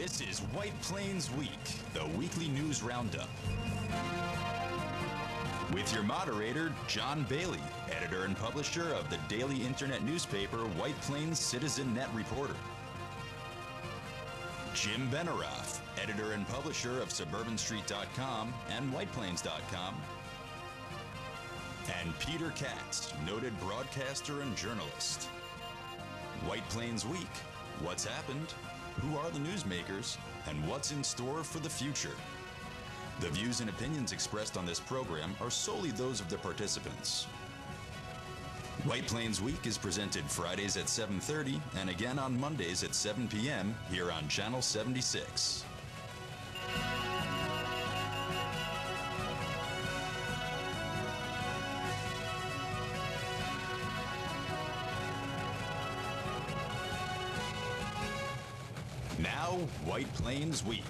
This is White Plains Week, the weekly news roundup. With your moderator, John Bailey, editor and publisher of the daily internet newspaper White Plains Citizen Net Reporter. Jim Benerofe, editor and publisher of SuburbanStreet.com and WhitePlains.com. And Peter Katz, noted broadcaster and journalist. White Plains Week. What's happened? Who are the newsmakers? And what's in store for the future? The views and opinions expressed on this program are solely those of the participants. White Plains Week is presented Fridays at 7:30 and again on Mondays at 7 p.m. here on Channel 76. Now, White Plains Week.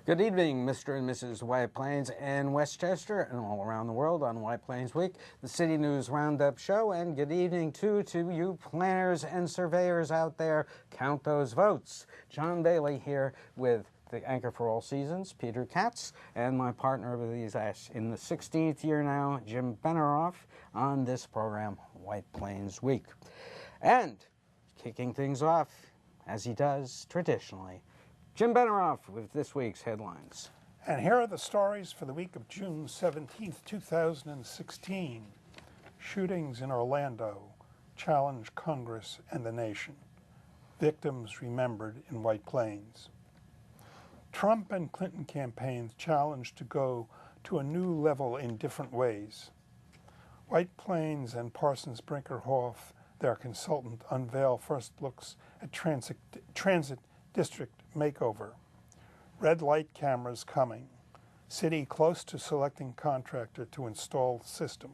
Good evening, Mr. and Mrs. White Plains in Westchester and all around the world on White Plains Week, the City News Roundup show, and good evening too to you planners and surveyors out there. Count those votes. John Bailey here with the anchor for all seasons, Peter Katz, and my partner of these in the 16th year now, Jim Benerofe, on this program, White Plains Week. And kicking things off, as he does traditionally, Jim Benerofe with this week's headlines. And here are the stories for the week of June 17th, 2016. Shootings in Orlando challenge Congress and the nation. Victims remembered in White Plains. Trump and Clinton campaigns challenged to go to a new level in different ways. White Plains and Parsons Brinkerhoff, their consultant, unveil first looks at transit district makeover. Red light cameras coming. City close to selecting contractor to install system.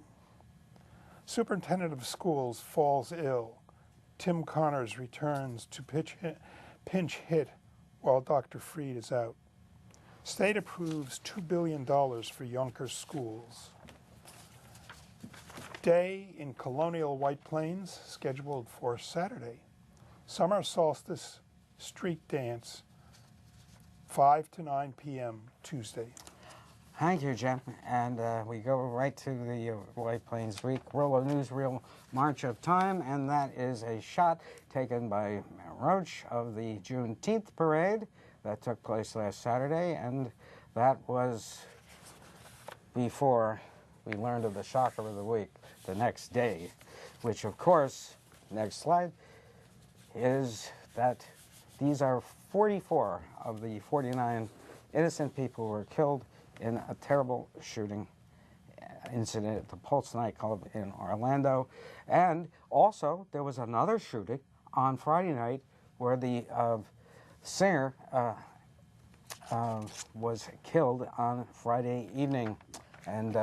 Superintendent of schools falls ill. Tim Connors returns to pinch hit while Dr. Freed is out. State approves $2 billion for Yonkers schools. Day in colonial White Plains scheduled for Saturday. Summer solstice street dance, 5 to 9 p.m. Tuesday. Thank you, Jim. And we go right to the White Plains Week newsreel March of Time, and that is a shot taken by Roach of the Juneteenth parade that took place last Saturday, and that was before we learned of the shocker of the week the next day, which of course, next slide, is that these are 44 of the 49 innocent people who were killed in a terrible shooting incident at the Pulse nightclub in Orlando. And also, there was another shooting on Friday night where the singer was killed on Friday evening. And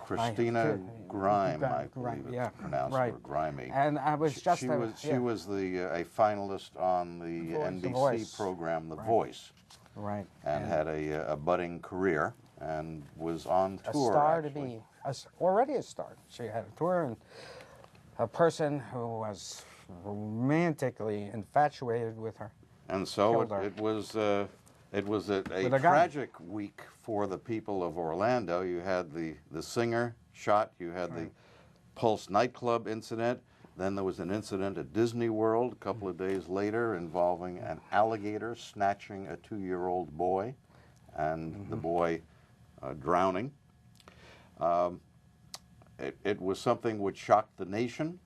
Christina Grime, I believe it's pronounced, or Grimey. And I was just... She was a finalist on the NBC program, The Voice. Right. And had a budding career and was on tour, A star actually. to be, already a star. She had a tour, and a person who was romantically infatuated with her. And so it was a tragic week for the people of Orlando. You had the singer shot, you had the Pulse nightclub incident, then there was an incident at Disney World a couple of days later involving an alligator snatching a 2-year-old boy and the boy drowning. It was something which shocked the nation.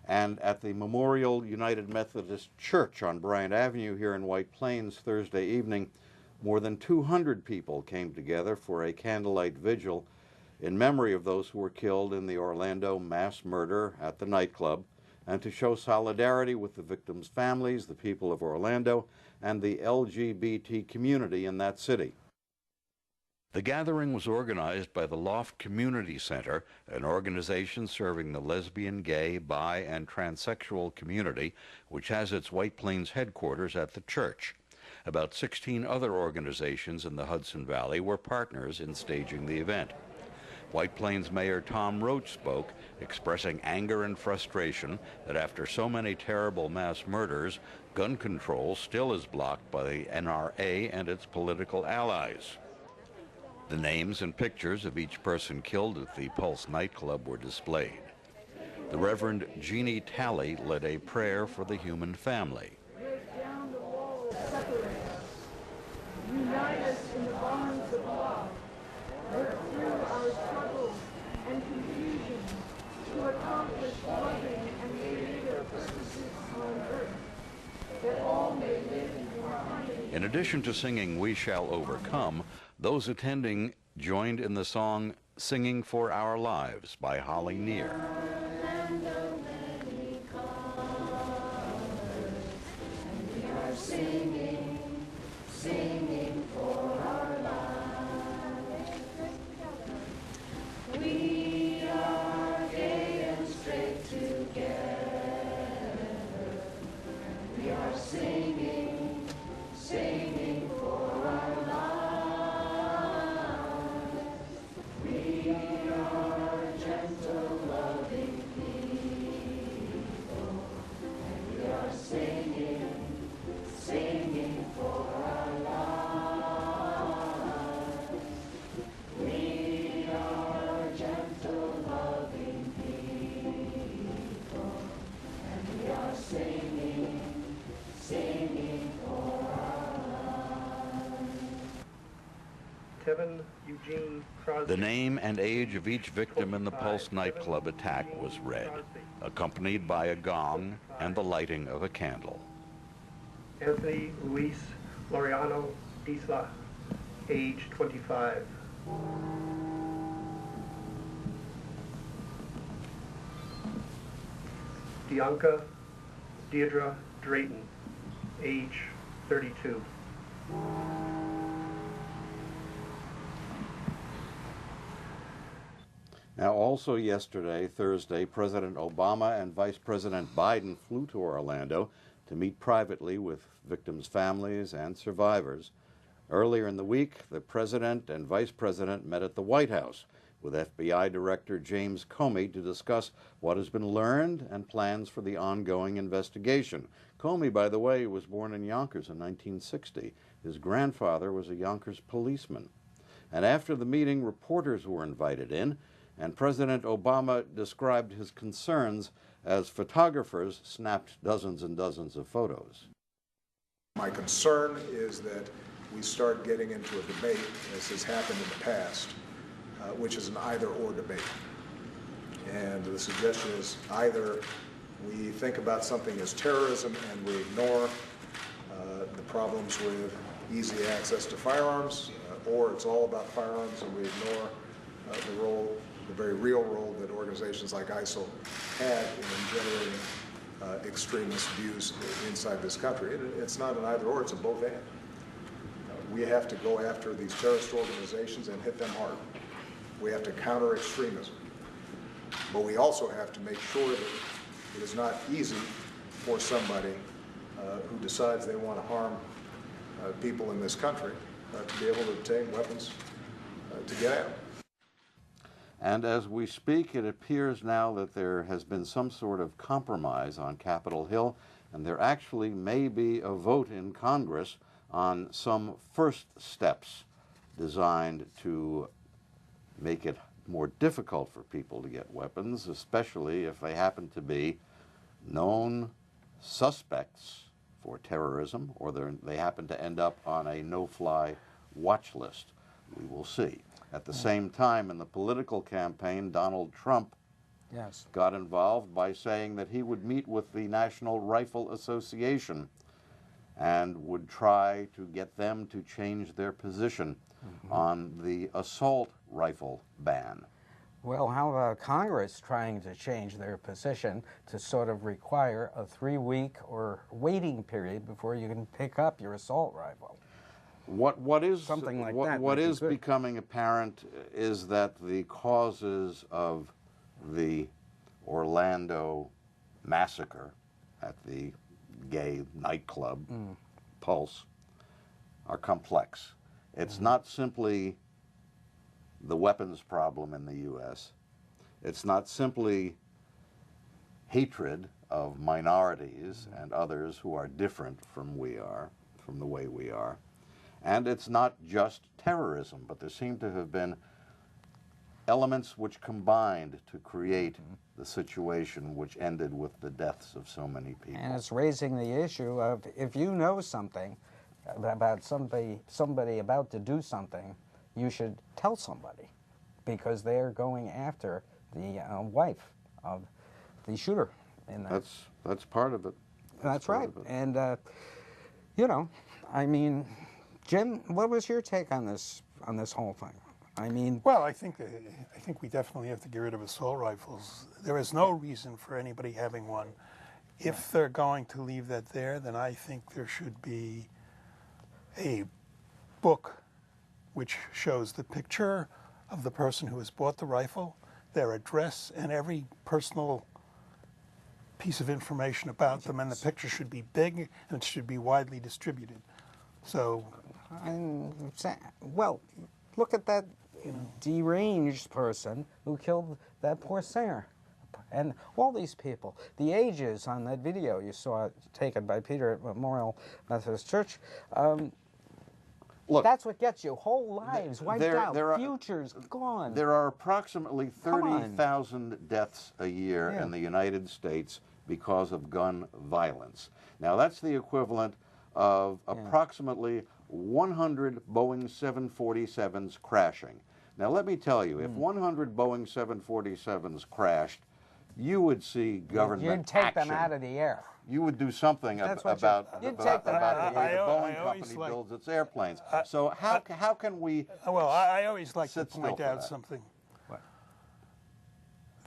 And at the Memorial United Methodist Church on Bryant Avenue here in White Plains Thursday evening, more than 200 people came together for a candlelight vigil in memory of those who were killed in the Orlando mass murder at the nightclub, and to show solidarity with the victims' families, the people of Orlando, and the LGBT community in that city. The gathering was organized by the Loft Community Center, an organization serving the lesbian, gay, bi, and transsexual community, which has its White Plains headquarters at the church. About 16 other organizations in the Hudson Valley were partners in staging the event. White Plains Mayor Tom Roach spoke, expressing anger and frustration that after so many terrible mass murders, gun control still is blocked by the NRA and its political allies. The names and pictures of each person killed at the Pulse nightclub were displayed. The Reverend Jeannie Talley led a prayer for the human family. Break down the wall that separates. Unite us in the bonds of love. Work through our struggles and confusion to accomplish loving and creative purposes on earth, that all may live in harmony. In addition to singing We Shall Overcome, those attending joined in the song Singing for Our Lives by Holly Near. Singing for our lives. We are gay and straight together. We are singing, singing for our lives. We are gentle, loving people. And we are singing, singing for our lives. We are gentle, loving people, and we are singing, singing for our lives. Kevin Eugene Crosby. The name and age of each victim in the Pulse nightclub attack was read, accompanied by a gong and the lighting of a candle. Anthony Luis Laureano Isla, age 25. Dianca Deidre Drayton, age 32. Now, also yesterday, Thursday, President Obama and Vice President Biden flew to Orlando to meet privately with victims' families and survivors. Earlier in the week, the President and Vice President met at the White House with FBI Director James Comey to discuss what has been learned and plans for the ongoing investigation. Comey, by the way, was born in Yonkers in 1960. His grandfather was a Yonkers policeman. And after the meeting, reporters were invited in, and President Obama described his concerns as photographers snapped dozens and dozens of photos. My concern is that we start getting into a debate, as has happened in the past, which is an either-or debate. And the suggestion is either we think about something as terrorism and we ignore the problems with easy access to firearms, or it's all about firearms and we ignore the role, the very real role that organizations like ISIL had in generating extremist views inside this country. It's not an either or, it's a both and. We have to go after these terrorist organizations and hit them hard. We have to counter extremism. But we also have to make sure that it is not easy for somebody who decides they want to harm people in this country to be able to obtain weapons to get at them. And as we speak, it appears now that there has been some sort of compromise on Capitol Hill, and there actually may be a vote in Congress on some first steps designed to make it more difficult for people to get weapons, especially if they happen to be known suspects for terrorism or they happen to end up on a no-fly watch list. We will see. At the same time, in the political campaign, Donald Trump got involved by saying that he would meet with the National Rifle Association and would try to get them to change their position on the assault rifle ban. Well, how about Congress trying to change their position to sort of require a 3-week or waiting period before you can pick up your assault rifle? What is something like what, that? What is becoming apparent is that the causes of the Orlando massacre at the gay nightclub Pulse are complex. It's not simply the weapons problem in the U.S. It's not simply hatred of minorities and others who are different from the way we are. And it's not just terrorism, but there seem to have been elements which combined to create the situation which ended with the deaths of so many people. And it's raising the issue of, if you know something about somebody about to do something, you should tell somebody, because they're going after the wife of the shooter. That's part of it. That's right. And you know, I mean, Jim, what was your take on this whole thing? I mean, well, I think we definitely have to get rid of assault rifles. There is no reason for anybody having one. If they're going to leave that there, then I think there should be a book which shows the picture of the person who has bought the rifle, their address, and every personal piece of information about them, and the picture should be big and it should be widely distributed. So, well, look at that deranged person who killed that poor singer, and all these people. The ages on that video you saw taken by Peter at Memorial Methodist Church. Look, that's what gets you. Whole lives wiped out, futures gone. There are approximately 30,000 deaths a year in the United States because of gun violence. Now, that's the equivalent of approximately 100 Boeing 747s crashing. Now, let me tell you, if 100 Boeing 747s crashed, you would see government You'd take action. them out of the air. You would do something about the way the Boeing company builds its airplanes. So how can we? Well, I always like to point out something. What?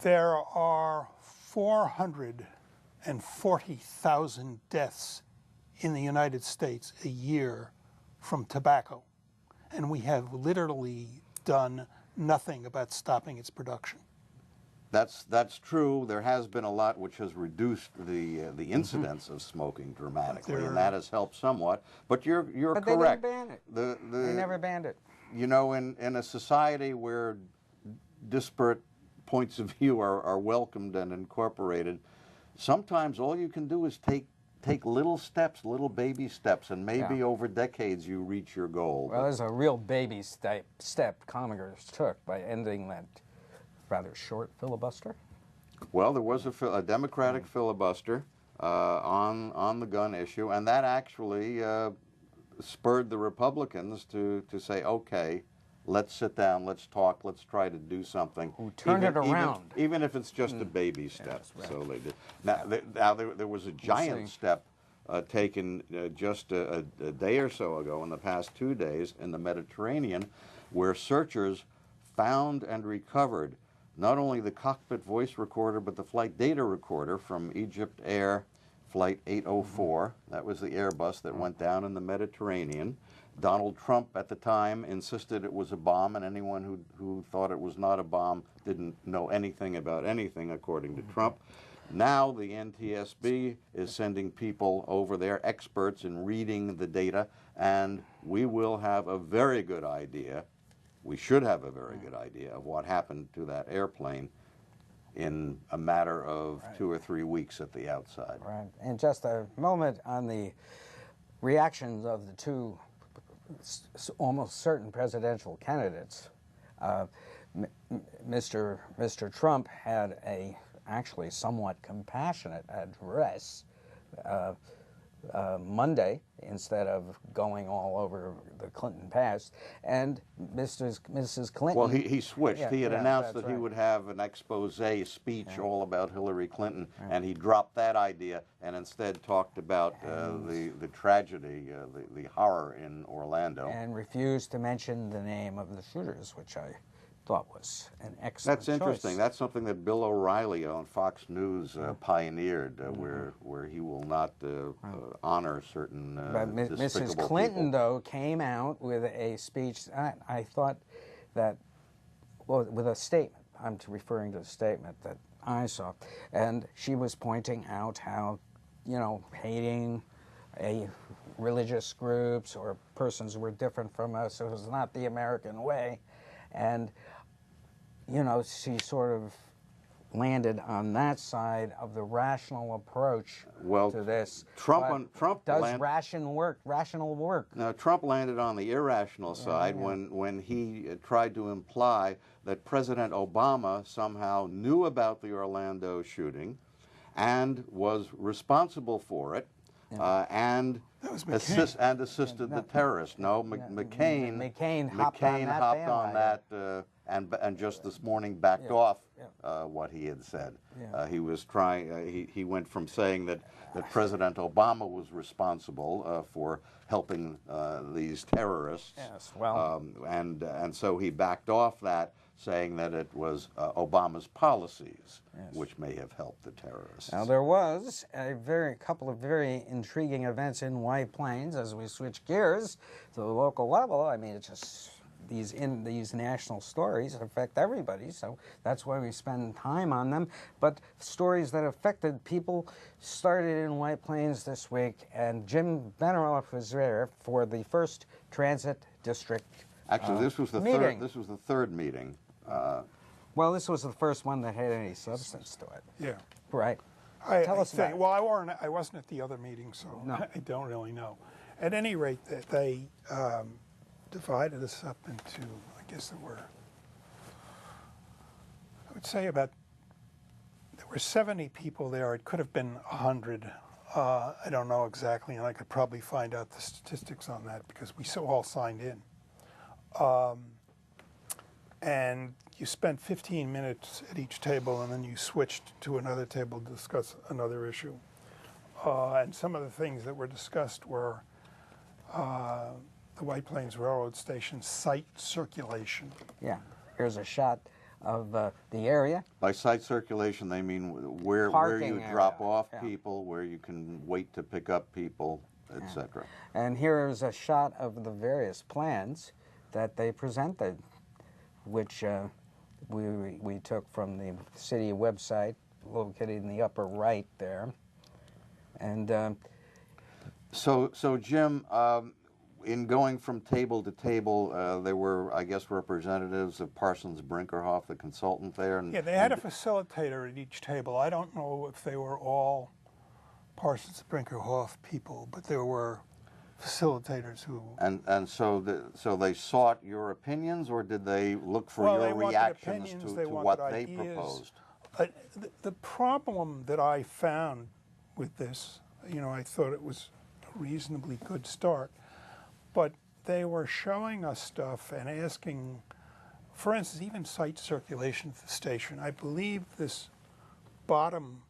There are 440,000 deaths in the United States a year from tobacco, and we have literally done nothing about stopping its production. That's true. There has been a lot which has reduced the incidence of smoking dramatically, and that has helped somewhat. But you're correct. They didn't ban it. They never banned it. You know, in a society where disparate points of view are welcomed and incorporated, sometimes all you can do is take little steps, little baby steps, and maybe over decades you reach your goal. Well, there's a real baby step Congress took by ending that rather short filibuster. Well, there was a Democratic filibuster on the gun issue, and that actually spurred the Republicans to say, okay, let's sit down, let's talk, let's try to do something. Who turned it around. Even if it's just a baby step. Right. So they did. Now there was a giant step taken just a day or so ago, in the past 2 days, in the Mediterranean, where searchers found and recovered not only the cockpit voice recorder, but the flight data recorder from EgyptAir Flight 804. That was the Airbus that went down in the Mediterranean. Donald Trump at the time insisted it was a bomb, and anyone who thought it was not a bomb didn't know anything about anything, according to Trump. Now the NTSB is sending people over there, experts in reading the data, and we will have a very good idea. We should have a very good idea of what happened to that airplane in a matter of 2 or 3 weeks at the outside. Right. And just a moment on the reactions of the two almost certain presidential candidates. Mr. Trump had a actually somewhat compassionate address Monday, instead of going all over the Clinton past, and Mrs. Clinton. Well, he switched. He had announced that he would have an expose speech all about Hillary Clinton, and he dropped that idea and instead talked about the tragedy, the horror in Orlando. And refused to mention the name of the shooters, which I thought was an excellent That's interesting. choice. That's something that Bill O'Reilly on Fox News pioneered, where he will not honor certain But Mrs. Clinton, people. though, came out with a speech. I thought that, well, with a statement. I'm referring to the statement that I saw, and she was pointing out how, hating religious groups or persons who were different from us, it was not the American way. And, you know, she sort of landed on that side of the rational approach to this. Trump does rational work. Now, Trump landed on the irrational side when he tried to imply that President Obama somehow knew about the Orlando shooting and was responsible for it, and assisted the terrorists. No, McCain hopped on that and just this morning backed off what he had said. He was trying. He went from saying that President Obama was responsible for helping these terrorists. Yes, well, and so he backed off that, saying that it was Obama's policies which may have helped the terrorists. Now there was a couple of very intriguing events in White Plains as we switch gears to the local level. I mean, it's just these national stories affect everybody, so that's why we spend time on them. But stories that affected people started in White Plains this week, and Jim Benerofe was there for the first transit district. Actually, this was the meeting. This was the third meeting. Well, this was the first one that had any substance to it. Yeah. Right. Tell us about it. Well, I wasn't at the other meeting, so I don't really know. At any rate, they divided us up into, I guess there were, I would say there were 70 people there. It could have been 100. I don't know exactly, and I could probably find out the statistics on that because we all signed in. And you spent 15 minutes at each table, and then you switched to another table to discuss another issue. And some of the things that were discussed were the White Plains Railroad Station site circulation. Yeah, here's a shot of the area. By site circulation, they mean where you drop off people, where you can wait to pick up people, etc. And here is a shot of the various plans that they presented, which we took from the city website, located in the upper right there. And so Jim, in going from table to table, there were, I guess, representatives of Parsons Brinkerhoff, the consultant there. And, yeah, they had a facilitator at each table. I don't know if they were all Parsons Brinkerhoff people, but there were facilitators who. And so they sought your opinions, or did they look for your reactions to what they proposed? The problem that I found with this, you know, I thought it was a reasonably good start, but they were showing us stuff and asking, for instance, even site circulation at the station. I believe this bottom,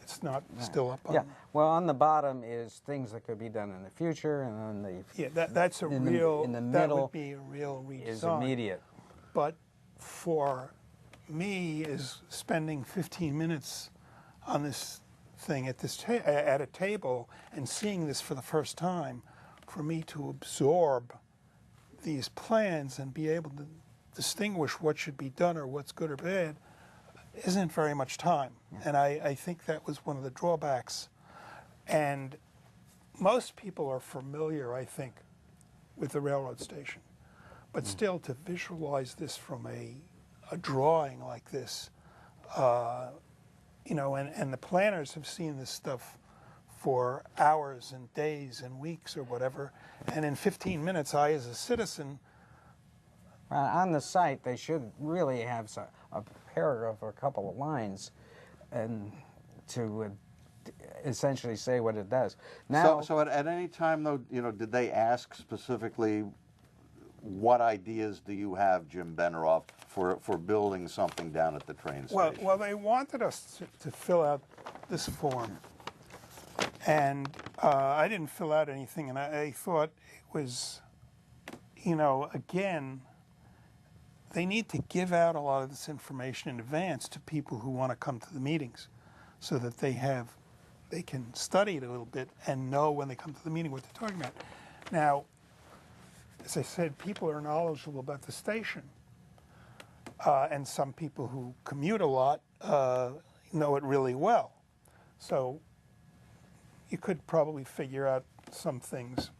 it's not still up on. Yeah, well, on the bottom is things that could be done in the future, and then that's a real. In the that middle would be a real redesign. is immediate. But for me, is spending 15 minutes on this thing at a table and seeing this for the first time, for me to absorb these plans and be able to distinguish what should be done or what's good or bad, isn't very much time. And I think that was one of the drawbacks. And most people are familiar, I think, with the railroad station. But still, to visualize this from a drawing like this, you know, and the planners have seen this stuff for hours and days and weeks or whatever, and in 15 minutes, I, as a citizen... On the site, they should really have a paragraph or a couple of lines and to essentially say what it does. Now, so at any time, though, you know, did they ask specifically, what ideas do you have, Jim Benerofe, for building something down at the train station? Well, they wanted us to fill out this form, and I didn't fill out anything, and I thought it was, you know, again, they need to give out a lot of this information in advance to people who want to come to the meetings, so that they can study it a little bit and know when they come to the meeting what they're talking about. Now, as I said, people are knowledgeable about the station, and some people who commute a lot know it really well. So you could probably figure out some things.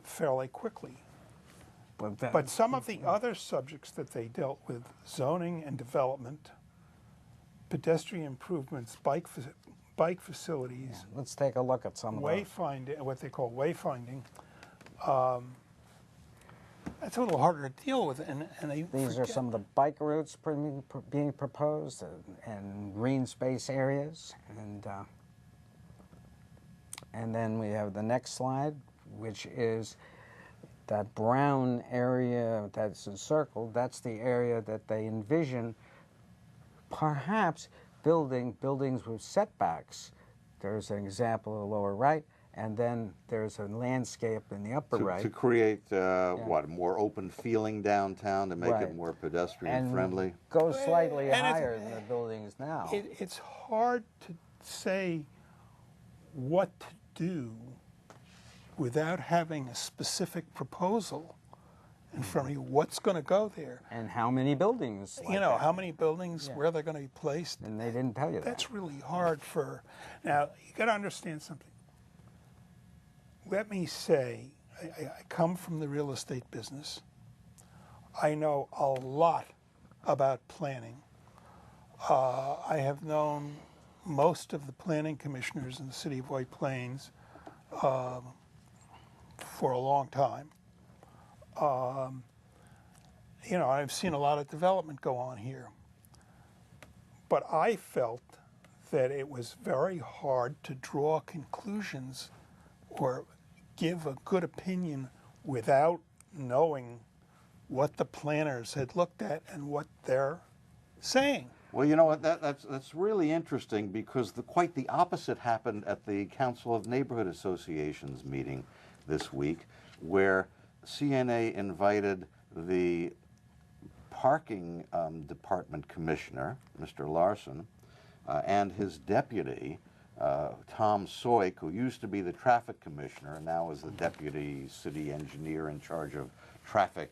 fairly quickly. But, But some of the other subjects that they dealt with, zoning and development, pedestrian improvements, bike facilities, let's take a look at some of those. wayfinding, what they call wayfinding, that's a little harder to deal with. And they These are some of the bike routes being proposed, and green space areas, and then we have the next slide, which is that brown area that's encircled. That's the area that they envision perhaps buildings with setbacks. There's an example in the lower right, and then there's a landscape in the upper right. To create, what, more open feeling downtown, to make Right. it more pedestrian And friendly? go slightly And higher than the buildings now. It's hard to say what to do without having a specific proposal in front of you. What's going to go there? And how many buildings? like You know, that. how many buildings, where they're going to be placed. And they didn't tell you that. That's really hard for. Now, you got to understand something. Let me say, I come from the real estate business. I know a lot about planning. I have known most of the planning commissioners in the city of White Plains for a long time. You know, I've seen a lot of development go on here. But I felt that it was very hard to draw conclusions or give a good opinion without knowing what the planners had looked at and what they're saying. Well, you know what, that's really interesting, because quite the opposite happened at the Council of Neighborhood Associations meeting this week, where CNA invited the parking department commissioner, Mr. Larson, and his deputy, Tom Soik, who used to be the traffic commissioner and now is the deputy city engineer in charge of traffic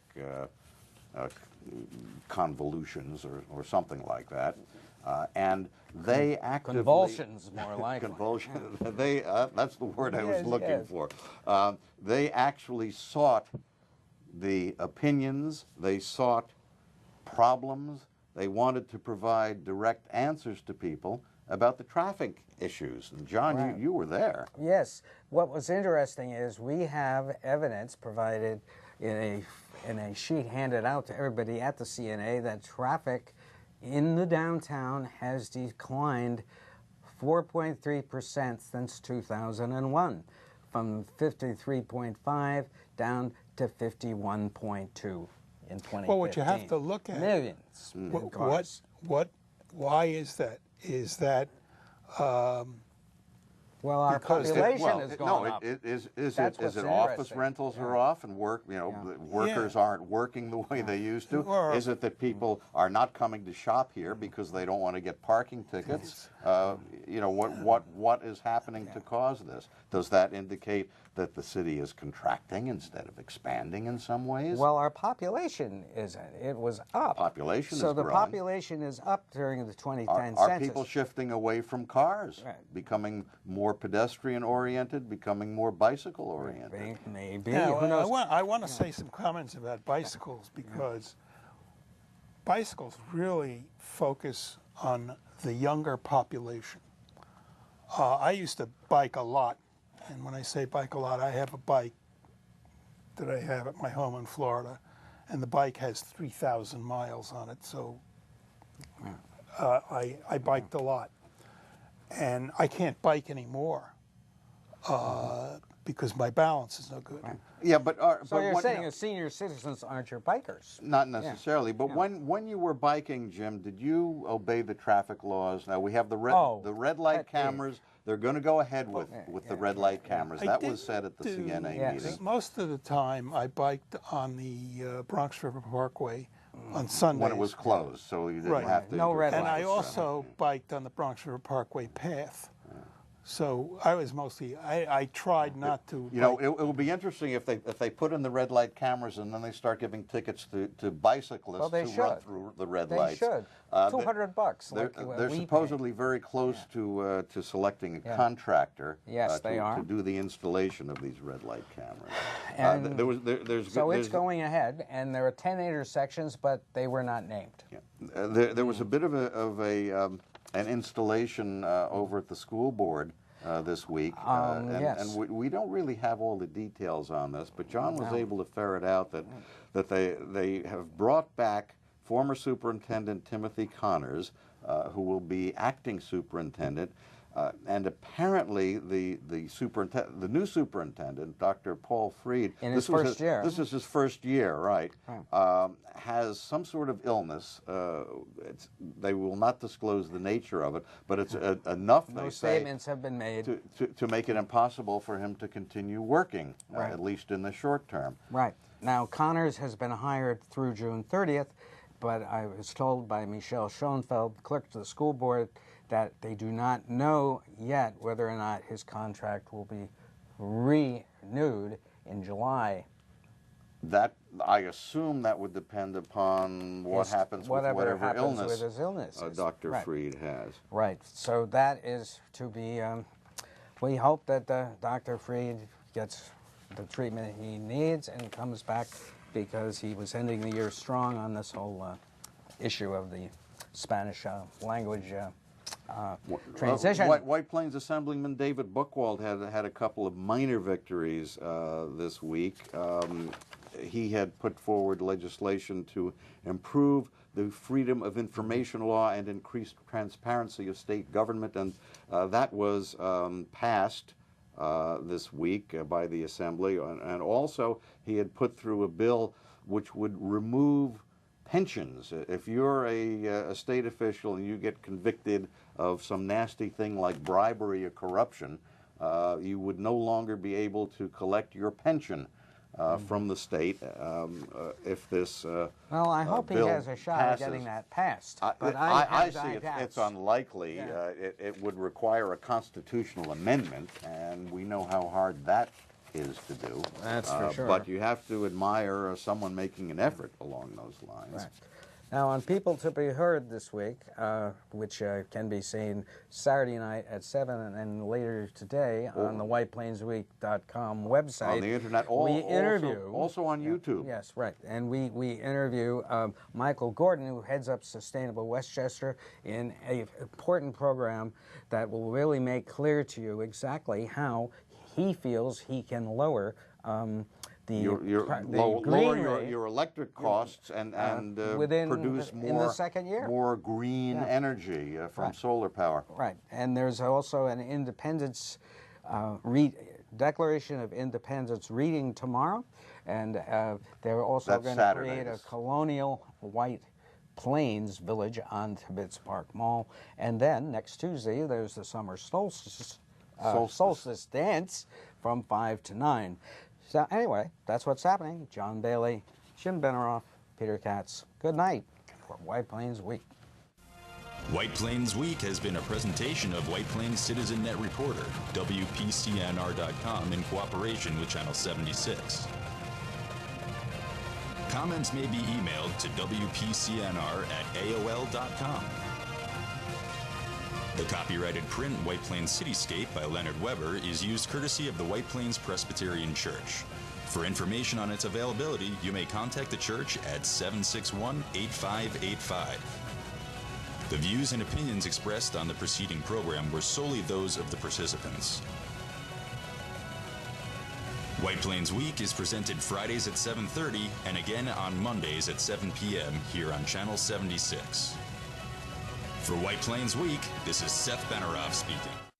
convolutions or something like that. And they actively... Convulsions, more likely. Convulsions. That's the word I was Yes, looking yes. for. They actually sought the opinions, they sought problems, they wanted to provide direct answers to people about the traffic issues. And John, Right. you were there. Yes. What was interesting is we have evidence provided in a sheet handed out to everybody at the CNA that traffic in the downtown has declined 4.3% since 2001, from 53.5 down to 51.2 in 2015. Well, what you have to look at... Millions. in cars. Why is that? Is that... Well, our because population has gone up. Is That's what's it office interesting. rentals Yeah. are off and workers aren't working the way they used to? Or- Is it that people are not coming to shop here because they don't want to get parking tickets? What is happening to cause this? Does that indicate that the city is contracting instead of expanding in some ways? Well, our population isn't. It was up. Population so is the growing. population is up during the 2010 Are census. people shifting away from cars, Right. becoming more pedestrian-oriented, becoming more bicycle-oriented? Maybe. Now, Who knows? I want to say some comments about bicycles, because bicycles really focus on the younger population. I used to bike a lot, and when I say bike a lot, I have a bike that I have at my home in Florida, and the bike has 3,000 miles on it, so I biked a lot. And I can't bike anymore because my balance is no good. Yeah, but So you're saying that senior citizens aren't your bikers? not necessarily. But when you were biking, Jim, did you obey the traffic laws? Now we have the red light pet peeve. cameras. They're going to go ahead with the red light cameras. I That was didn't said at the do- CNA Yes. meeting. Most of the time, I biked on the Bronx River Parkway on Sundays. When it was closed, so you didn't Right. have to. No red And I lights. also biked on the Bronx River Parkway path. So I was mostly, I tried not to. You know, it will be interesting if they put in the red light cameras and then they start giving tickets to bicyclists Well, to run through the red lights. They should. $200. They're supposedly very close to selecting a contractor. Yes, they are. To do the installation of these red light cameras. And there's it's going ahead, and there are 10 intersections, but they were not named. Yeah. There was a bit of an installation over at the school board this week, and we don't really have all the details on this, but John was able to ferret out that they have brought back former Superintendent Timothy Connors, who will be acting superintendent, and apparently the new superintendent, Dr. Paul Freed, in his first year. This is his first year, right? Has some sort of illness. They will not disclose the nature of it, but it's enough. No they statements say, have been made to make it impossible for him to continue working, at least in the short term. Right. Now, Connors has been hired through June 30th, but I was told by Michelle Schoenfeld, clerk to the school board, that they do not know yet whether or not his contract will be renewed in July. That, I assume, that would depend upon what happens with whatever illness Dr. Freed has. Right. So that is to be. We hope that Dr. Freed gets the treatment he needs and comes back, because he was ending the year strong on this whole issue of the Spanish language transition. White Plains Assemblyman David Buchwald had a couple of minor victories this week. He had put forward legislation to improve the Freedom of Information law and increase transparency of state government, and that was passed this week by the Assembly. And also he had put through a bill which would remove pensions. If you're a state official and you get convicted of some nasty thing like bribery or corruption, you would no longer be able to collect your pension from the state if this well, I hope he has a shot at getting that passed. But I see it's unlikely. Yeah. It would require a constitutional amendment, and we know how hard that is to do. That's for sure. But you have to admire someone making an effort along those lines. Right. Now, on People to Be Heard this week, which can be seen Saturday night at 7 and then later today on the WhitePlainsWeek.com website. On the internet, also on YouTube. Yes, right. And we interview Michael Gordon, who heads up Sustainable Westchester, in an important program that will really make clear to you exactly how he feels he can lower lower your electric costs and produce more green energy from solar power. Right, and there's also an independence Declaration of Independence reading tomorrow, and they're also going to create a colonial White Plains village on Tibbetts Park Mall, and then next Tuesday there's the summer solstice dance from 5 to 9. So anyway, that's what's happening. John Bailey, Jim Benerofe, Peter Katz. Good night for White Plains Week. White Plains Week has been a presentation of White Plains Citizen Net Reporter, WPCNR.com, in cooperation with Channel 76. Comments may be emailed to WPCNR@AOL.com. The copyrighted print White Plains Cityscape by Leonard Weber is used courtesy of the White Plains Presbyterian Church. For information on its availability, you may contact the church at 761-8585. The views and opinions expressed on the preceding program were solely those of the participants. White Plains Week is presented Fridays at 7:30 and again on Mondays at 7 p.m. here on Channel 76. For White Plains Week, this is Seth Benerofe speaking.